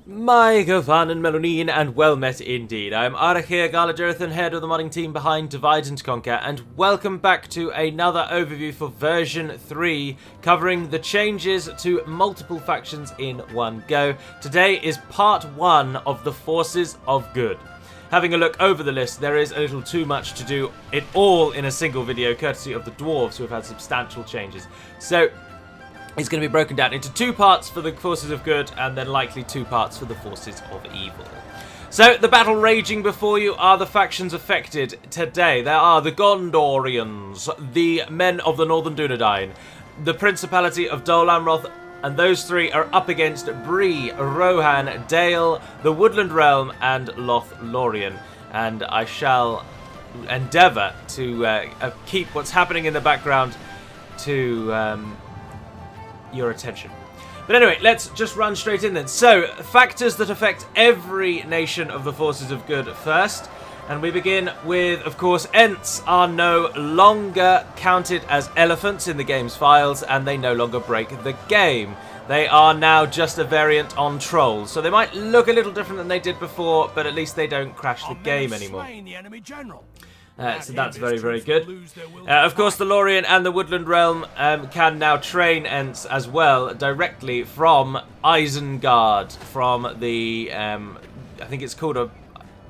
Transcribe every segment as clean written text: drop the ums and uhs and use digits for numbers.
My Van and Melonine, and well met indeed. I'm Arid here, Galadjerthan, head of the modding team behind Divide and Conquer, and welcome back to another overview for version 3, covering the changes to multiple factions in one go. Today is part 1 of the Forces of Good. Having a look over the list, there is a little too much to do it all in a single video, courtesy of the dwarves who have had substantial changes. So it's going to be broken down into 2 parts for the Forces of Good, and then likely 2 parts for the Forces of Evil. So, the battle raging before you are the factions affected today. There are the Gondorians, the Men of the Northern Dunedain, the Principality of Dol Amroth, and those 3 are up against Bree, Rohan, Dale, the Woodland Realm, and Lothlorien. And I shall endeavour to keep what's happening in the background to your attention. But anyway, let's just run straight in then. So, factors that affect every nation of the Forces of Good first. And we begin with, of course, Ents are no longer counted as elephants in the game's files, and they no longer break the game. They are now just a variant on trolls. So they might look a little different than they did before, but at least they don't crash the game anymore. So that's very, very good. Of course, the Lothlorien and the Woodland Realm can now train Ents as well directly from Isengard, from the, I think it's called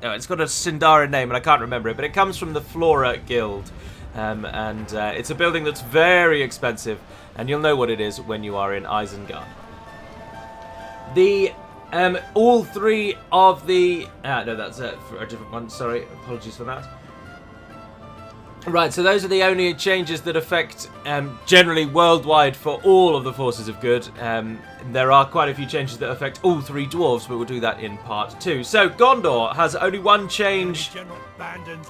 it's got a Sindarin name and I can't remember it, but it comes from the Flora Guild. It's a building that's very expensive, and you'll know what it is when you are in Isengard. The all 3 of the no, that's for a different one. Sorry, apologies for that. Right, so those are the only changes that affect generally worldwide for all of the Forces of Good. There are quite a few changes that affect all 3 dwarves, but we'll do that in part 2. So Gondor has only one change,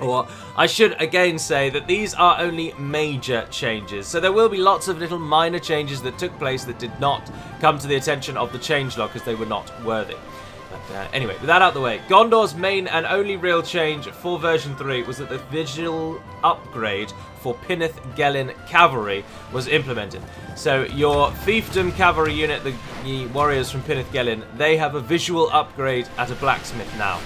or I should again say that these are only major changes. So there will be lots of little minor changes that took place that did not come to the attention of the changelog because they were not worthy. Anyway, with that out of the way, Gondor's main and only real change for version 3 was that the visual upgrade for Pinith Gelin Cavalry was implemented. So your fiefdom cavalry unit, the warriors from Pinith Gelin, they have a visual upgrade at a blacksmith now.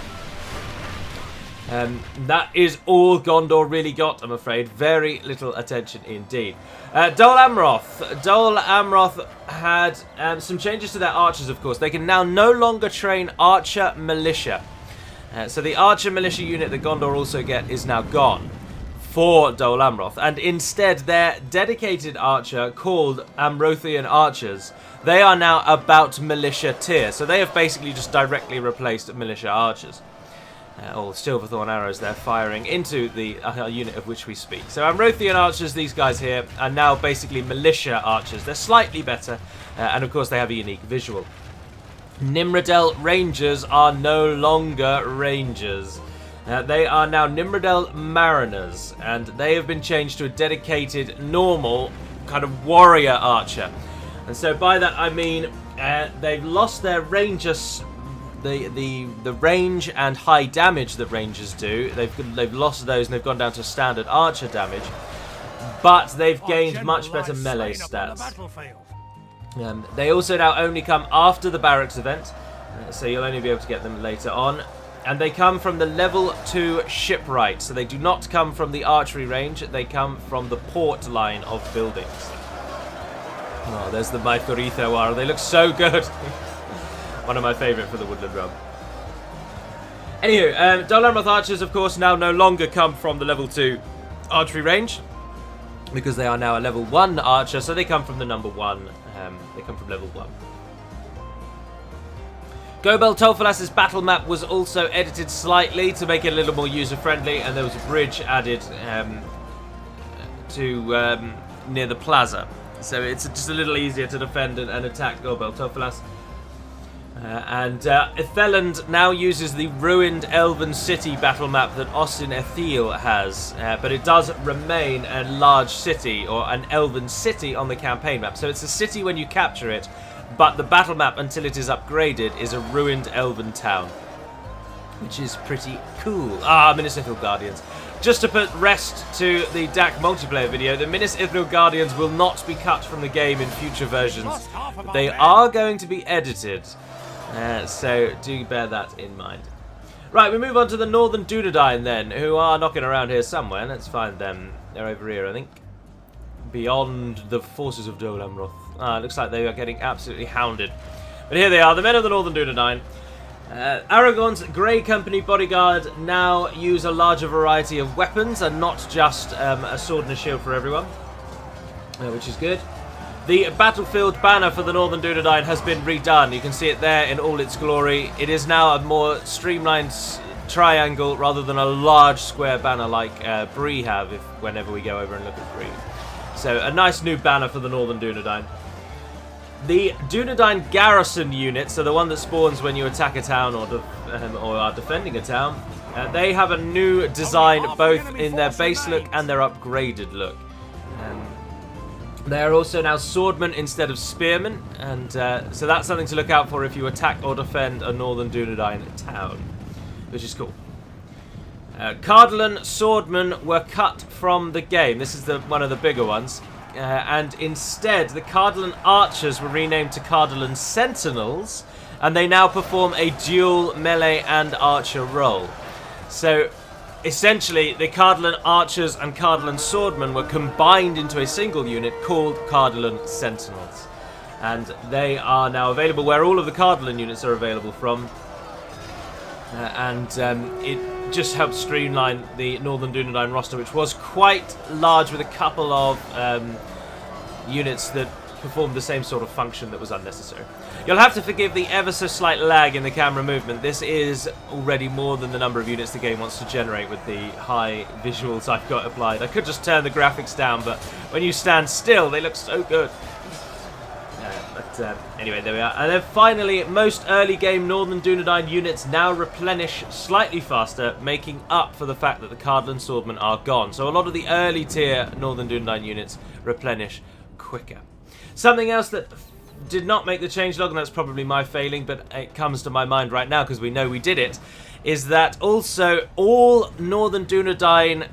That is all Gondor really got, I'm afraid. Very little attention indeed. Dol Amroth had some changes to their archers, of course. They can now no longer train archer militia. So the archer militia unit that Gondor also get is now gone for Dol Amroth. And instead, their dedicated archer, called Amrothian archers, they are now about militia tier. So they have basically just directly replaced militia archers. Or Silverthorn arrows they're firing into the unit of which we speak. So Amrothian archers, these guys here, are now basically militia archers. They're slightly better, and of course they have a unique visual. Nimrodel rangers are no longer rangers. They are now Nimrodel mariners, and they have been changed to a dedicated, normal, kind of warrior archer. And so by that I mean they've lost their rangers. The range and high damage that rangers do, they've lost those and they've gone down to standard archer damage, but they've gained much better melee stats. They also now only come after the barracks event, so you'll only be able to get them later on, and they come from the level 2 shipwright, so they do not come from the archery range, they come from the port line of buildings. Oh, there's the Maithorithawar, they look so good. One of my favourite for the Woodland Realm. Anywho, Dol Amroth archers, of course, now no longer come from the level 2 archery range, because they are now a level 1 archer, so they come from the number 1. They come from level 1. Gobel Tolfalas's battle map was also edited slightly to make it a little more user-friendly, and there was a bridge added to near the plaza. So it's just a little easier to defend and attack Gobel Tolfalas. Itheland now uses the ruined Elven city battle map that Osin Ethel has, but it does remain a large city, or an Elven city on the campaign map. So it's a city when you capture it, but the battle map until it is upgraded is a ruined Elven town, which is pretty cool. Minas Ithil Guardians. Just to put rest to the DaC multiplayer video, the Minas Ithil Guardians will not be cut from the game in future versions. They are going to be edited. So do bear that in mind. Right, we move on to the Northern Dunedain then, who are knocking around here somewhere. Let's find them. They're over here, I think. Beyond the forces of Dol Amroth. Looks like they are getting absolutely hounded. But here they are, the men of the Northern Dunedain. Aragorn's Grey Company bodyguard now use a larger variety of weapons and not just a sword and a shield for everyone, which is good. The battlefield banner for the Northern Dunedain has been redone. You can see it there in all its glory. It is now a more streamlined triangle rather than a large square banner like Bree have whenever we go over and look at Bree. So a nice new banner for the Northern Dunedain. The Dunedain Garrison Units, so the one that spawns when you attack a town or are defending a town, they have a new design both in their base look and their upgraded look. They are also now swordmen instead of spearmen, and so that's something to look out for if you attack or defend a Northern Dunedain town, which is cool. Cardolan swordmen were cut from the game. This is one of the bigger ones. And instead, the Cardolan archers were renamed to Cardolan Sentinels, and they now perform a dual melee and archer role. So, essentially, the Cardolan archers and Cardolan swordmen were combined into a single unit called Cardolan Sentinels. And they are now available where all of the Cardolan units are available from. It just helped streamline the Northern Dunedain roster, which was quite large with a couple of units that performed the same sort of function that was unnecessary. You'll have to forgive the ever so slight lag in the camera movement. This is already more than the number of units the game wants to generate with the high visuals I've got applied. I could just turn the graphics down, but when you stand still, they look so good. Anyway, there we are. And then finally, most early game Northern Dunedain units now replenish slightly faster, making up for the fact that the Cardolan swordmen are gone. So a lot of the early tier Northern Dunedain units replenish quicker. Something else that did not make the changelog, and that's probably my failing, but it comes to my mind right now because we know we did it, is that also all Northern Dunedain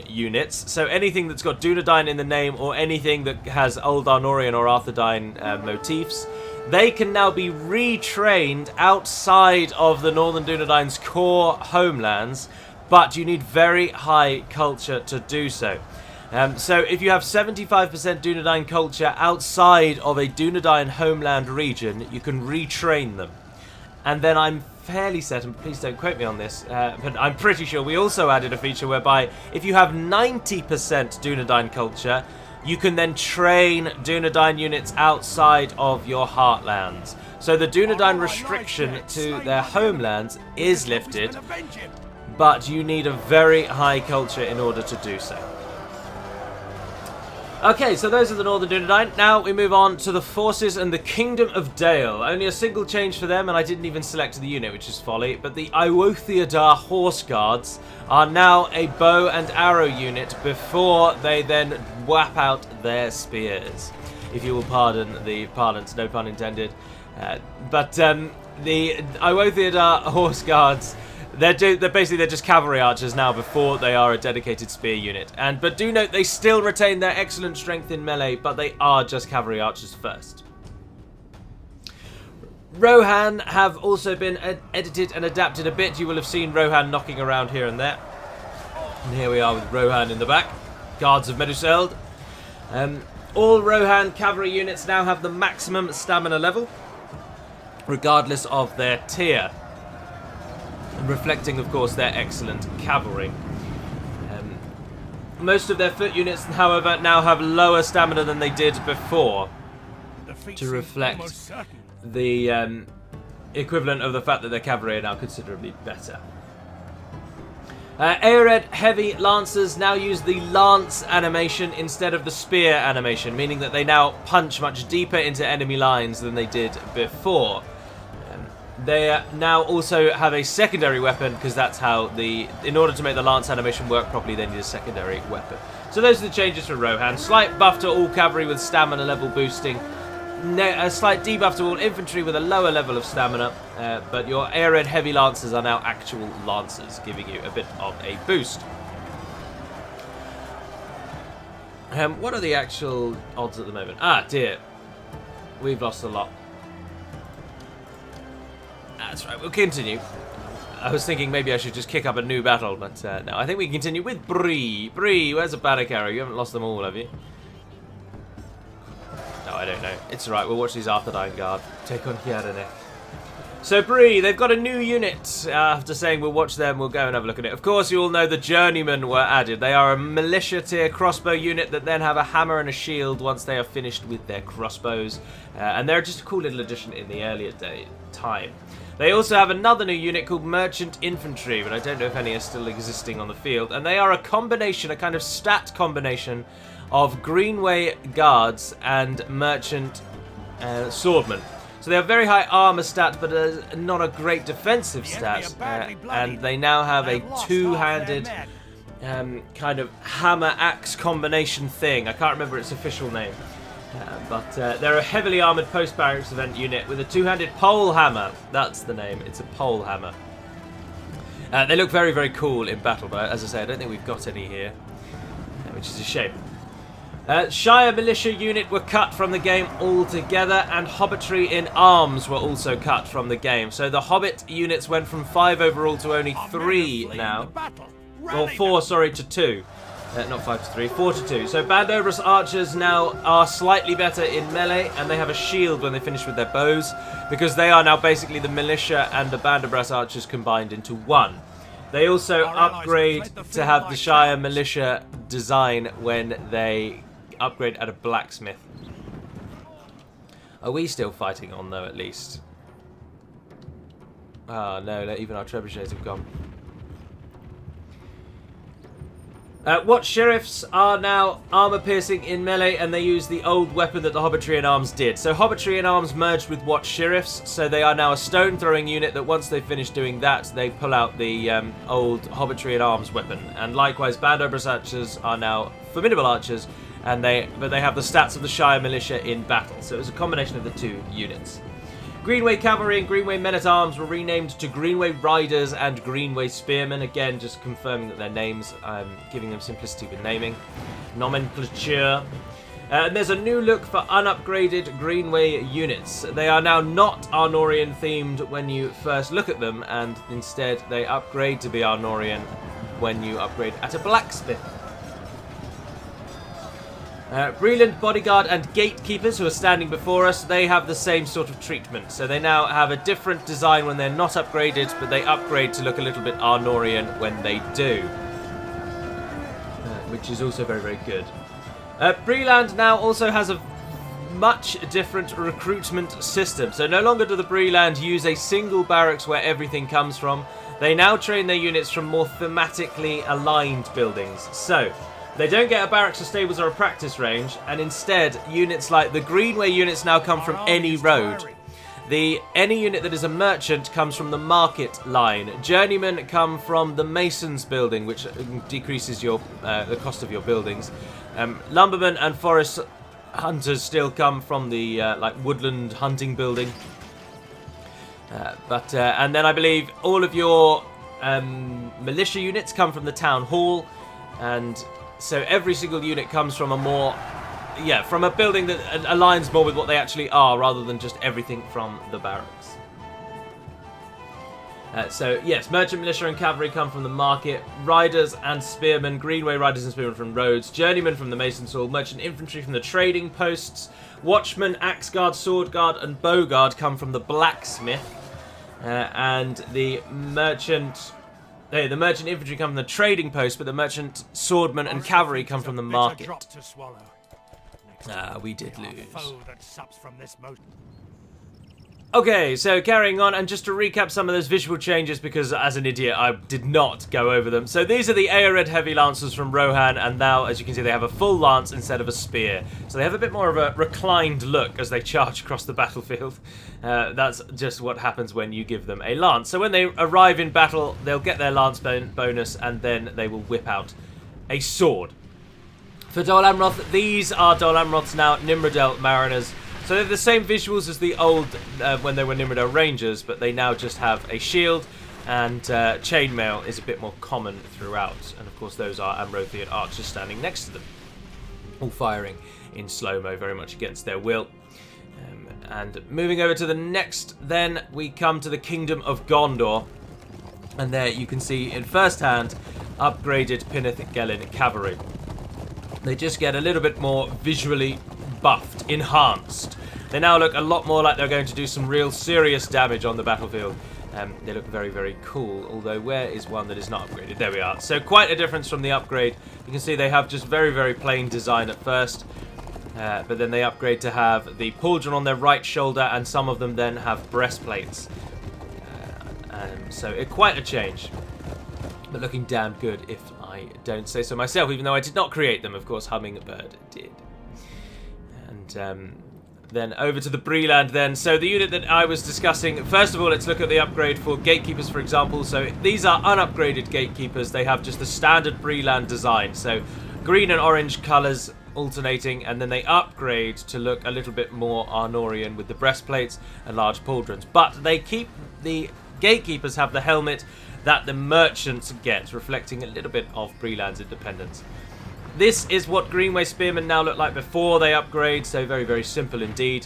units, so anything that's got Dunedain in the name or anything that has Old Arnorian or Arthedain motifs, they can now be retrained outside of the Northern Dunedain's core homelands, but you need very high culture to do so. So if you have 75% Dunedain culture outside of a Dunedain homeland region, you can retrain them. And then I'm fairly certain, please don't quote me on this, but I'm pretty sure we also added a feature whereby if you have 90% Dunedain culture, you can then train Dunedain units outside of your heartlands. So the Dunedain restriction to their homelands is lifted, but you need a very high culture in order to do so. Okay, so those are the Northern Dunedain. Now we move on to the forces and the Kingdom of Dale. Only a single change for them, and I didn't even select the unit, which is folly. But the Iwothiadar Horse Guards are now a bow and arrow unit before they then whap out their spears. If you will pardon the parlance, no pun intended. The Iwothiadar Horse Guards, they're just cavalry archers now before they are a dedicated spear unit. But do note they still retain their excellent strength in melee, but they are just cavalry archers first. Rohan have also been edited and adapted a bit. You will have seen Rohan knocking around here and there. And here we are with Rohan in the back. Guards of Meduseld. All Rohan cavalry units now have the maximum stamina level, regardless of their tier, reflecting, of course, their excellent cavalry. Most of their foot units, however, now have lower stamina than they did before, to reflect the equivalent of the fact that their cavalry are now considerably better. Arid heavy lancers now use the lance animation instead of the spear animation, meaning that they now punch much deeper into enemy lines than they did before. They now also have a secondary weapon, because that's how in order to make the lance animation work properly, they need a secondary weapon. So those are the changes for Rohan. Slight buff to all cavalry with stamina level boosting. A slight debuff to all infantry with a lower level of stamina. But your Arid heavy lancers are now actual lancers, giving you a bit of a boost. What are the actual odds at the moment? Ah, dear. We've lost a lot. That's right, we'll continue. I was thinking maybe I should just kick up a new battle, but no, I think we can continue with Bree. Bree, where's the Barrack arrow? You haven't lost them all, have you? No, I don't know. It's alright, we'll watch these After Dying Guard take on Hierarch. So Bree, they've got a new unit. After saying we'll watch them, we'll go and have a look at it. Of course, you all know the Journeymen were added. They are a militia tier crossbow unit that then have a hammer and a shield once they are finished with their crossbows. And they're just a cool little addition in the earlier time. They also have another new unit called Merchant Infantry, but I don't know if any are still existing on the field. And they are a combination, a kind of stat combination of Greenway Guards and Merchant Swordmen. So they have very high armor stat, but not a great defensive stat. And they now have a two-handed kind of hammer-axe combination thing. I can't remember its official name. But they're a heavily armoured post-barracks event unit with a two-handed pole hammer. That's the name. It's a pole hammer. They look very, very cool in battle, but as I say, I don't think we've got any here, which is a shame. Shire Militia unit were cut from the game altogether, and Hobbitry in Arms were also cut from the game. So the Hobbit units went from 5 overall to only 3 now. Or 4, sorry, to 2. Not 5 to 3, 4 to 2. So Bandobras archers now are slightly better in melee, and they have a shield when they finish with their bows, because they are now basically the militia and the Bandobras archers combined into one. They also upgrade to have the Shire Militia design when they upgrade at a blacksmith. Are we still fighting on though, at least? Oh no, even our trebuchets have gone. What sheriffs are now armor-piercing in melee, and they use the old weapon that the Hobbitry in Arms did. So Hobbitry in Arms merged with What sheriffs, so they are now a stone-throwing unit that once they finish doing that, they pull out the old Hobbitry in Arms weapon. And likewise, Bandobras archers are now formidable archers, and they have the stats of the Shire Militia in battle. So it was a combination of the two units. Greenway Cavalry and Greenway Men-at-Arms were renamed to Greenway Riders and Greenway Spearmen. Again, just confirming that their names, giving them simplicity with naming. Nomenclature. And there's a new look for unupgraded Greenway units. They are now not Arnorian themed when you first look at them, and instead they upgrade to be Arnorian when you upgrade at a blacksmith. Breland Bodyguard and Gatekeepers, who are standing before us, they have the same sort of treatment. So they now have a different design when they're not upgraded, but they upgrade to look a little bit Arnorian when they do. Which is also very, very good. Breland now also has a much different recruitment system. So no longer do the Breland use a single barracks where everything comes from. They now train their units from more thematically aligned buildings. So they don't get a barracks or stables or a practice range, and instead, units like the Greenway units now come from any road. Any unit that is a merchant comes from the market line. Journeymen come from the masons building, which decreases your the cost of your buildings. Lumbermen and forest hunters still come from the like woodland hunting building. And then I believe all of your militia units come from the town hall, and so every single unit comes from from a building that aligns more with what they actually are, rather than just everything from the barracks. So yes, merchant militia and cavalry come from the market, riders and spearmen, Greenway riders and spearmen from roads, journeymen from the mason's hall, merchant infantry from the trading posts, watchmen, axe guard, sword guard and bow guard come from the blacksmith, and the merchant infantry come from the trading post, but the merchant swordmen and cavalry come from the market. We did lose. Okay, so carrying on, and just to recap some of those visual changes, because as an idiot I did not go over them. So these are the Arid heavy lancers from Rohan, and now, as you can see, they have a full lance instead of a spear. So they have a bit more of a reclined look as they charge across the battlefield. That's just what happens when you give them a lance. So when they arrive in battle, they'll get their lance bonus, and then they will whip out a sword. For Dol Amroth, these are Dol Amroth's now Nimrodel Mariners. So they're the same visuals as the old, when they were Nimrodel Rangers, but they now just have a shield, and chainmail is a bit more common throughout. And of course those are Amrothian archers standing next to them, all firing in slow-mo, very much against their will. And moving over to the next, then we come to the Kingdom of Gondor. And there you can see in first hand, upgraded Pinnith Gelin Cavalry. They just get a little bit more visually buffed, enhanced. They now look a lot more like they're going to do some real serious damage on the battlefield. They look very, very cool, although where is one that is not upgraded? There we are. So quite a difference from the upgrade. You can see they have just very, very plain design at first, but then they upgrade to have the pauldron on their right shoulder, and some of them then have breastplates. So quite a change, but looking damn good if I don't say so myself, even though I did not create them. Of course, Hummingbird did. And then over to the Breland then. So the unit that I was discussing, first of all, let's look at the upgrade for Gatekeepers, for example. So these are unupgraded Gatekeepers. They have just the standard Breland design. So green and orange colours alternating, and then they upgrade to look a little bit more Arnorian with the breastplates and large pauldrons. But they keep the Gatekeepers have the helmet that the merchants get, reflecting a little bit of Breland's independence. This is what Greenway Spearmen now look like before they upgrade, so very, very simple indeed.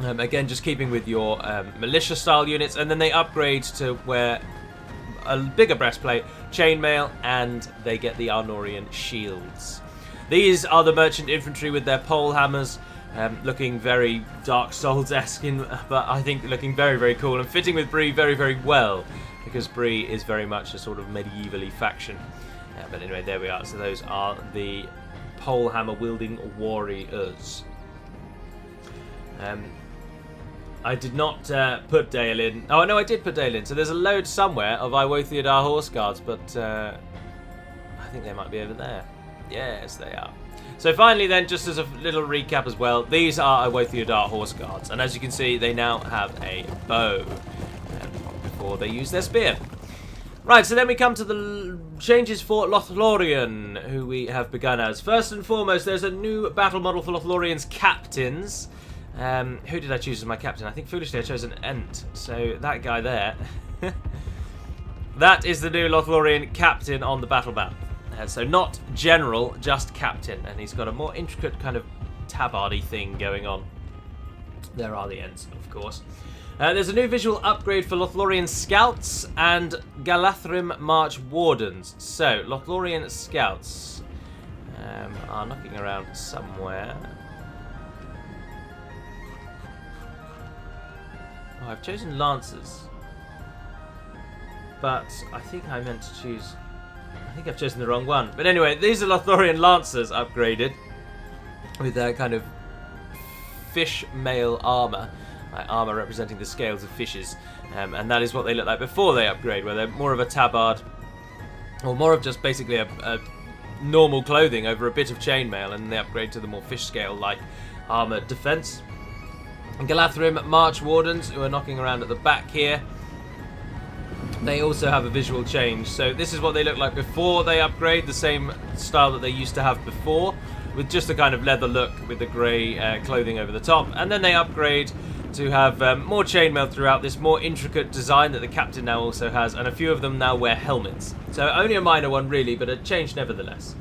Again, just keeping with your militia-style units, and then they upgrade to wear a bigger breastplate, chainmail, and they get the Arnorian shields. These are the merchant infantry with their pole hammers, looking very Dark Souls-esque, but I think looking very, very cool, and fitting with Bree very, very well, because Bree is very much a sort of medievally faction. But anyway, there we are. So those are the pole hammer wielding warriors. I did not put Dale in. Oh no, I did put Dale in. So there's a load somewhere of Iwothiadar Horse Guards, but I think they might be over there. Yes, they are. So finally then, just as a little recap as well, these are Iwothiadar Horse Guards, and as you can see, they now have a bow before they use their spear. Right, so then we come to the changes for Lothlorien, who we have begun as. First and foremost, there's a new battle model for Lothlorien's captains. Who did I choose as my captain? I think foolishly I chose an Ent, so that guy there. That is the new Lothlorien captain on the battle map. So not general, just captain, and he's got a more intricate kind of tabardy thing going on. There are the Ents, of course. There's a new visual upgrade for Lothlorien Scouts and Galathrim March Wardens. So, Lothlorien Scouts are knocking around somewhere. Oh, I've chosen Lancers. But I think I meant to choose... I think I've chosen the wrong one. But anyway, these are Lothlorien Lancers upgraded with their kind of fish mail armour. Armour representing the scales of fishes, and that is what they look like before they upgrade, where they're more of a tabard, or more of just basically a normal clothing over a bit of chainmail, and they upgrade to the more fish scale like armoured defence. And Galathrim March Wardens, who are knocking around at the back here, they also have a visual change. So this is what they look like before they upgrade, the same style that they used to have before, with just a kind of leather look with the grey clothing over the top, and then they upgrade to have more chainmail throughout, this more intricate design that the captain now also has, and a few of them now wear helmets. So only a minor one really, but a change nevertheless.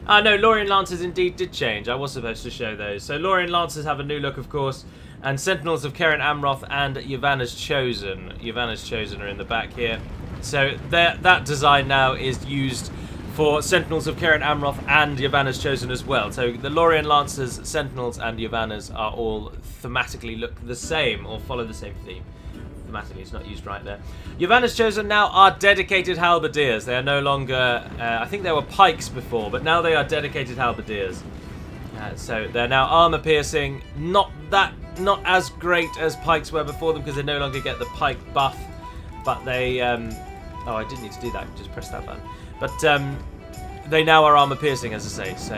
No, Lorien Lancers indeed did change. I was supposed to show those. So Lorien Lancers have a new look, of course, and Sentinels of Keren Amroth and Yavanna's Chosen. Yavanna's Chosen are in the back here. So that design now is used for Sentinels of Keren Amroth and Yavanna's Chosen as well. So the Lorien Lancers, Sentinels and Yavanna's are all thematically look the same, or follow the same theme. Thematically, it's not used right there. Yavanna's Chosen now are dedicated halberdiers. They are no longer, I think they were pikes before, but now they are dedicated halberdiers. So they're now armor piercing, not as great as pikes were before them, because they no longer get the pike buff, but they, oh, I didn't need to do that, just press that button. But they now are armor piercing, as I say, so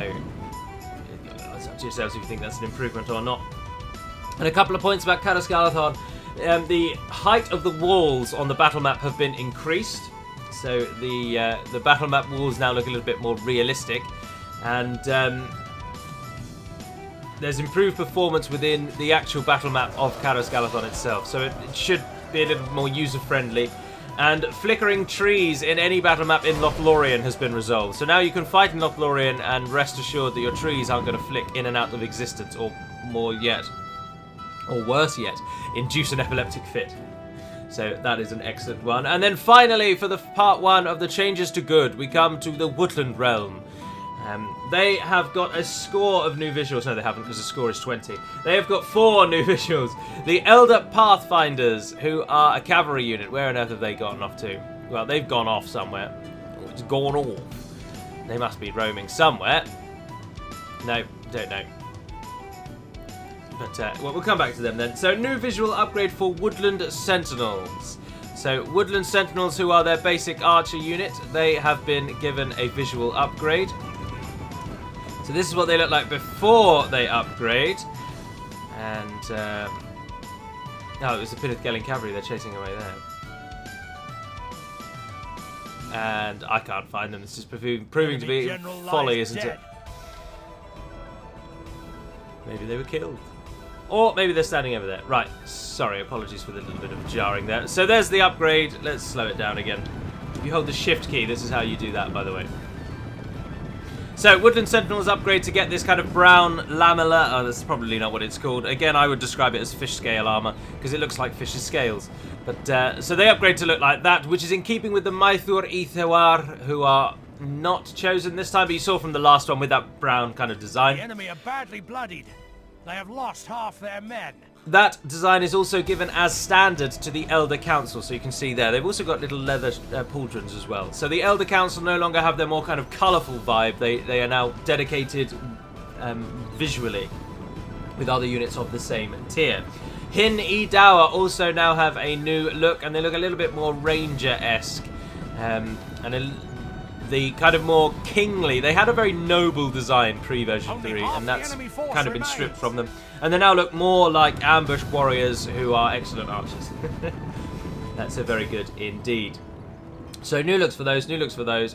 it's up to yourselves if you think that's an improvement or not. And a couple of points about Caras Galadhon. The height of the walls on the battle map have been increased, so the battle map walls now look a little bit more realistic, and there's improved performance within the actual battle map of Caras Galadhon itself, so it should be a little more user-friendly. And flickering trees in any battle map in Lothlorien has been resolved. So now you can fight in Lothlorien and rest assured that your trees aren't going to flick in and out of existence, or more yet, Or worse yet, induce an epileptic fit. So that is an excellent one. And then finally, for the part 1 of the changes to good, we come to the Woodland realm. They have got a score of new visuals. No, they haven't, because the score is 20. They have got 4 new visuals. The Elder Pathfinders, who are a cavalry unit. Where on earth have they gone off to? Well, they've gone off somewhere. It's gone off. They must be roaming somewhere. No, don't know. But, well, we'll come back to them then. So, new visual upgrade for Woodland Sentinels. So, Woodland Sentinels, who are their basic archer unit, they have been given a visual upgrade. So, this is what they look like before they upgrade. And, oh, it was the Pinnith Cavalry they're chasing away there. And I can't find them. This is proving to be folly, isn't it? Maybe they were killed. Or maybe they're standing over there. Right, sorry, apologies for the little bit of jarring there. So there's the upgrade. Let's slow it down again. If you hold the shift key, this is how you do that, by the way. So, Woodland Sentinels upgrade to get this kind of brown lamella. Oh, that's probably not what it's called. Again, I would describe it as fish scale armor, because it looks like fish's scales. But, so they upgrade to look like that, which is in keeping with the Maithur Ithewar, who are not chosen this time, but you saw from the last one with that brown kind of design. The enemy are badly bloodied. They have lost half their men. That design is also given as standard to the Elder Council, so you can see there. They've also got little leather pauldrons as well. So the Elder Council no longer have their more kind of colourful vibe. They are now dedicated visually with other units of the same tier. Hin E Dawa also now have a new look, and they look a little bit more Ranger-esque. The kind of more kingly. They had a very noble design pre-version 3, and that's kind of been stripped from them. And they now look more like ambush warriors who are excellent archers. That's a very good indeed. So new looks for those,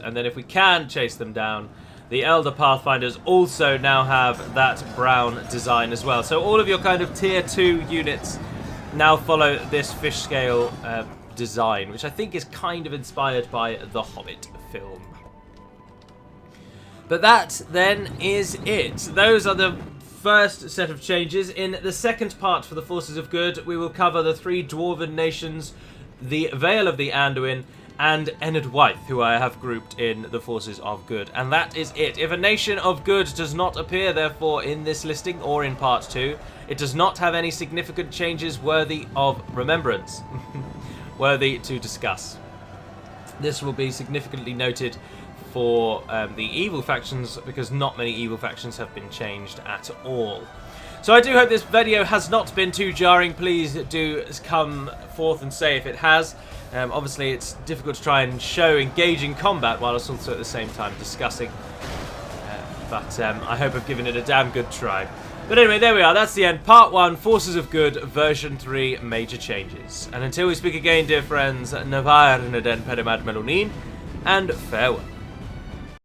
and then if we can chase them down, the Elder Pathfinders also now have that brown design as well. So all of your kind of tier 2 units now follow this fish scale design, which I think is kind of inspired by the Hobbit film. But that, then, is it. Those are the first set of changes. In the second part for the Forces of Good, we will cover the 3 Dwarven nations, the Vale of the Anduin, and Enid Wythe, who I have grouped in the Forces of Good. And that is it. If a nation of good does not appear, therefore, in this listing or in part 2, it does not have any significant changes worthy of remembrance. Worthy to discuss. This will be significantly noted for the evil factions, because not many evil factions have been changed at all. So I do hope this video has not been too jarring. Please do come forth and say if it has. Obviously it's difficult to try and show engaging combat while it's also at the same time discussing. But I hope I've given it a damn good try. But anyway, there we are. That's the end. Part 1, Forces of Good, version 3, major changes. And until we speak again, dear friends, Navair Naden Pedimad Melonin, and farewell.